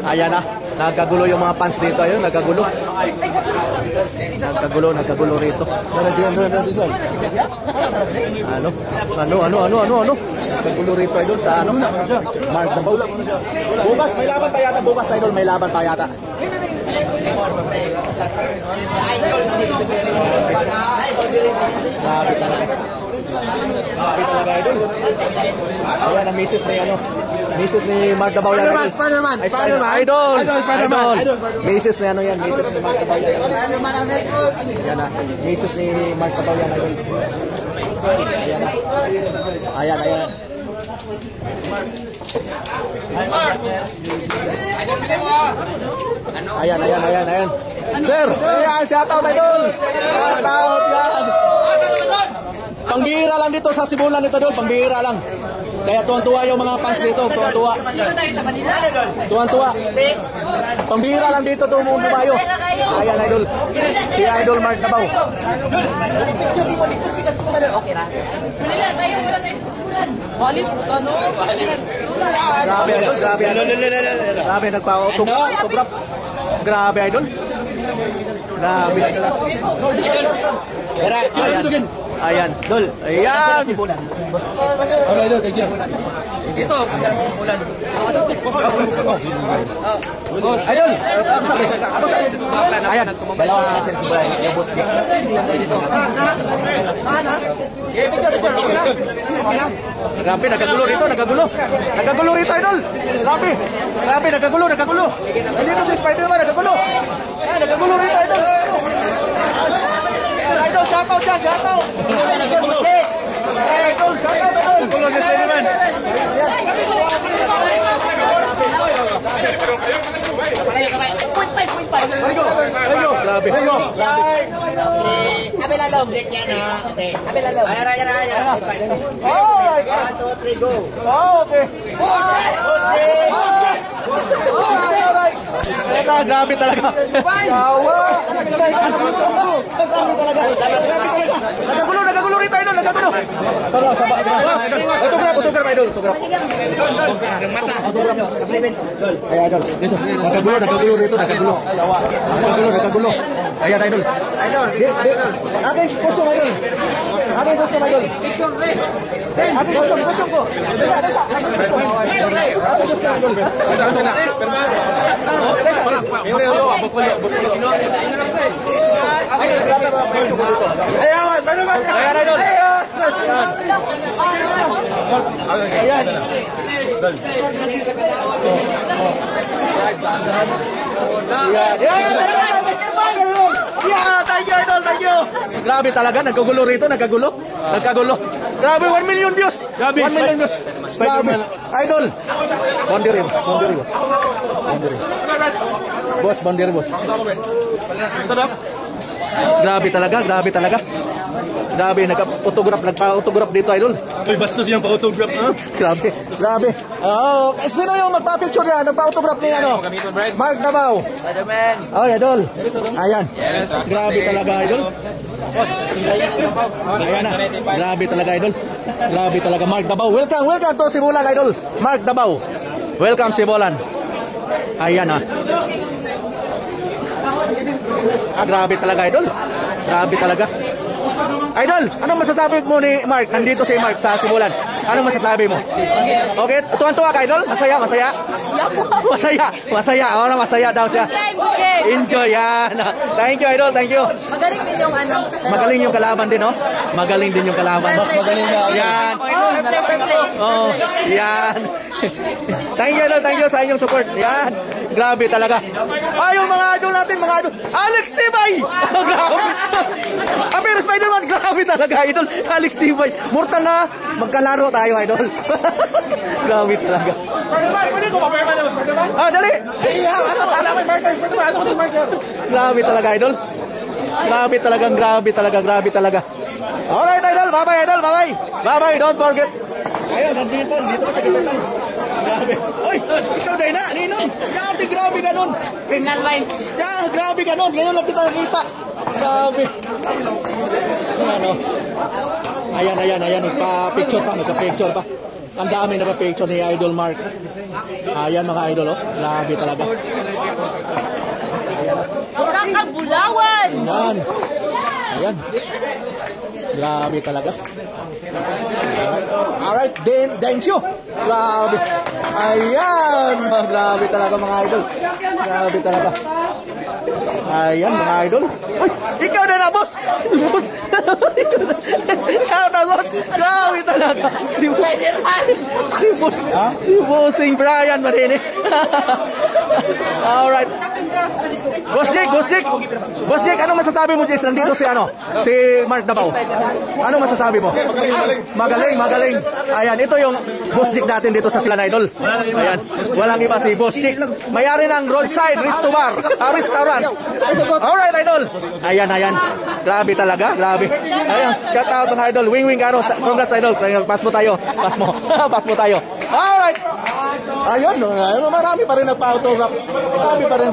Ayan na, nagkagulo yung mga fans dito. Ayun, nagkagulo. Nagkagulo rito. Ano? Nagkagulo rito, idol, sa ano? Mark Dabao. Bukas, may laban pa yata. Bukas, idol, may laban pa yata. Grabe talaga. Grabe talaga, idol. Ayan, ang misis ni ano. Misis ni Mark Dabao yan. Spider-Man. Idol. Misis ni ano yan. Misis ni Mark Dabao yan. Ayan na. Misis ni Mark Dabao yan. Ayan. Ayan. Ayan. Sir, ayan, shoutout idol. Shoutout yan. Pangbihira lang dito sa Sibulan nito, idol. Pangbihira lang. Kaya tuwang-tuwa yung mga fans dito. Tuwang-tuwa. Pangbihira lang dito bumayo. Ayan, idol. Si Idol Mark Dabao. Grabe, idol. Grabe, nagpa-autograph. Grabe, idol. Grabe. Ayan, Dol. Ayan. Idol, thank you. Ito. Idol. Ayan. Grabe, nagkagulo rito, Nagkagulo rito, idol. Grabe, nagkagulo. Dito si Spider-Man, nagkagulo. Ayan, nagkagulo rito, idol. Idol, shoutout. Idol, shoutout si Spider-Man. Grabe. Abelalong. Abelalong. Ayan. Alright. 1, 2, 3, go. Okay. Alright. Grabe talaga. Nagkagulo rito, idol. Nagkagulo. Autograph, idol. Ayan, idol. Dito. Nagkagulo rito. Nagkagulo. Ayan, idol. Aking costume, idol. Aking costume ko. Ayan, idol. Ayan. Thank you, idol. Grabe talaga, nagkagulo rito, nagkagulo. Grabe, 1 million views. 1 million views. Grabe. Idol. Boundary. Boss. Grabe talaga. Nagpa-autograph dito, idol. Uy, bastos yung pa-autograph, ha? Grabe. Sino yung magpa-picture yan? Nagpa-autograph ni ano? Mark Dabao. Spider-Man. Oh, idol. Ayan. Grabe talaga, idol. Ayan na. Grabe talaga, idol. Mark Dabao. Welcome to Sibulan, idol. Mark Dabao. Welcome, Sibulan. Ayan na. Grabe talaga, idol. Idol, anong masasabi mo ni Mark? Nandito si Mark sa Sibulan. Anong masasabi mo? Okay, tuwan-tuwa ka, idol? Masaya? Masaya. Oh, masaya daw siya. Enjoy yan. Thank you, idol. Magaling yung kalaban din, no? Magaling din yung kalaban. Mas magaling na. Yan. Oh, yan. Thank you sa inyong support. Yan. Grabe talaga. Yung mga idol natin, Alex Tibay! Grabe. Pero Spider-Man, grabe talaga, idol. Alex Tibay. Mortal na. Magkalaro tayo, idol. Grabe talaga. Dali. Grabe talaga, idol. Grabe talaga. Alright, idol. Bye-bye, idol. Bye-bye. Don't forget. Ayun, dito sa gitna. Grabe. Oy, ikaw Dayna, Ninong. Dati grabe ganun. Criminal Minds. Grabe ganun. Ngayon lang kita nakita. Grabe. Ayan. Nagpa-picture pa. Ang dami na pa-picture ni Idol Mark. Ayan mga idol, oh. Grabe talaga. Kurang kang bulawan! Ayan. Ayan. Grabe talaga. Alright, Densyo. Grabe. Ayan. Grabe talaga mga idol. Grabe talaga. Ayan mga idol. Uy, ikaw na boss. Boss. Shout out boss. Grabe talaga. Si boss. Si bossing Brian Marini. Alright. Boss Jake, ano masasabi mo, Jake? Nandito si si Mark Dabao. Ano masasabi mo? Magaling. Ayan, ito yung Boss Jake natin dito sa Silan Idol. Ayan, walang iba si Boss Jake. Mayari ng roadside restaurant. Alright, Idol. Ayan. Grabe talaga, grabe. Ayan, shout out mga Idol. Wing, congrats Idol. Pass mo tayo. Pass mo tayo. Alright. Ayun, marami pa rin nagpa-autograph. Marami pa rin.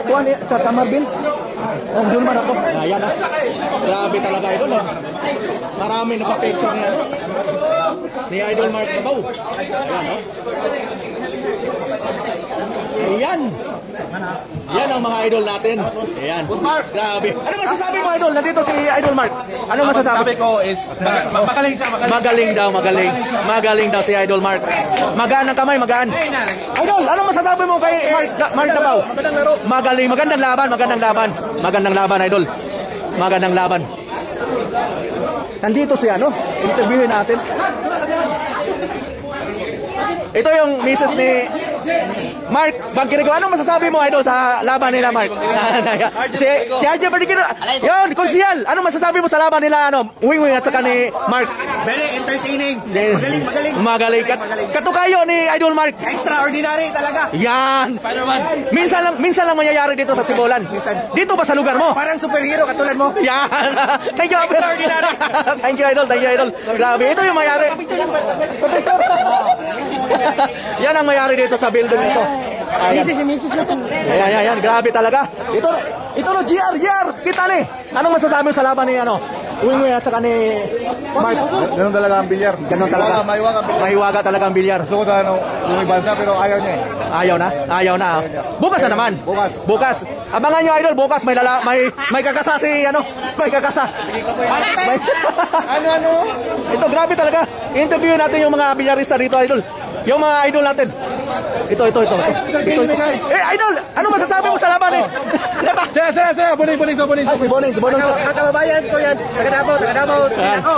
Kuha niya sa Tamarbin. Doon man ako. Ayan na. Grabe talaga Idol. Marami nagpa-picture niya. Ni Idol Mark Dabao. Ayan. Yan ang mga idol natin. Ayan. Grabe. Ano masasabi mo idol? Nandito si Idol Mark. Ano masasabi? Sabi ko is, magaling siya, Magaling daw si Idol Mark. Magaan ang kamay, magaan. Idol, ano masasabi mo kay Mark Dabao? Magandang laro. Magaling, magandang laban, Idol. Magandang laban. Nandito si interviewin natin. Ito yung misis ni Mark Bangkirigo. Ano masasabi mo idol sa laban nila Mark? si RJ Bangkirigo. Yun, konsyal. Ano masasabi mo sa laban nila Wing at saka ni Mark? Very entertaining. Magaling. Katukayo ni Idol Mark. Extraordinary talaga. Yan. Minsan lang mangyayari dito sa Sibolan. Dito ba sa lugar mo? Parang superhero katulad mo. Yan. Thank you. Extraordinary. Thank you idol. Grabe. Ito yung mayari. Yan ang mayari dito sa building ito. Ayan. Grabe talaga. Ito na GR. Kita ni. Anong masasabi mo sa laban ni Wing at saka ni Mark? Ganun talaga ang bilyar. Ganun talaga. Mahiwaga talaga ang bilyar. Gusto ko sa yung ibansa pero ayaw niya eh. Ayaw na. Bukas na naman. Bukas. Abangan nyo idol, bukas may kakasa si may kakasa. Ano? Ito grabe talaga. Interview natin yung mga bilyarista dito idol. Yung mga idol natin. Ito. Idol, ano masasabi mo sa laban eh? Sira. Boning. Si Boning. Kababayan ko yan. Taga Davao. Ako.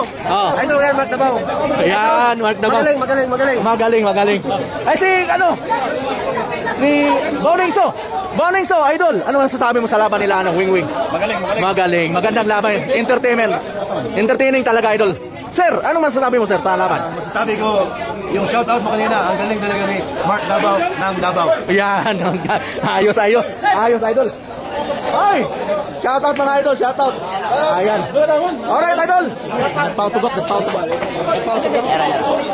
Idol yan, Mark Dabao. Ayan, Mark Dabao. Magaling. Ay si Boningso, idol. Ano masasabi mo sa laban nila Wing? Magaling. Magandang laban. Entertaining talaga idol. Sir, ano masasabi mo sir sa laban? Masasabi ko, yung shoutout mo kanina, ang galing talaga ni Mark Dabao ng Davao. Yan. Ayos idol. Ay! Shoutout mga idol, shoutout. Ayan. Alright idol. Nagpa-autograph.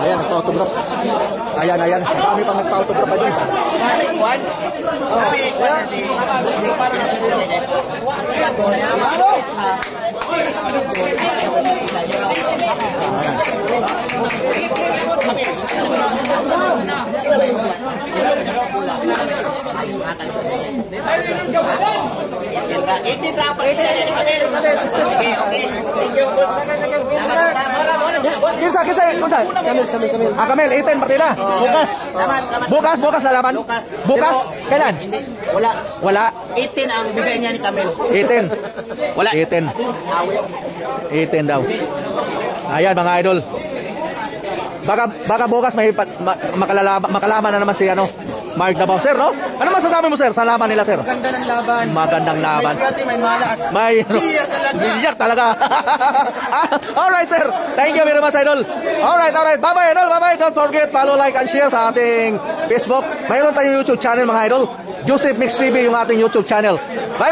Ayan, nagpa-autograph. Ayan. Dami pang nagpa-autograph idol. Kisa. Kamil. Kamil, 18 partida. Bukas lalaban. Bukas. Kailan? Wala. 18 ang bigay niya ni Camel. 18. Wala. 18 daw. Ayan mga idol. Baka bukas may makalaban na naman si Mark Dabao. Sir, no? Ano masasabi mo sir sa laban nila sir? Magandang laban. May bilyar talaga. Alright sir. Thank you very much idol. Alright. Bye idol. Bye. Don't forget follow, like and share sa ating Facebook. Mayroon tayong YouTube channel mga idol. Joseph Mix TV yung ating YouTube channel. Bye.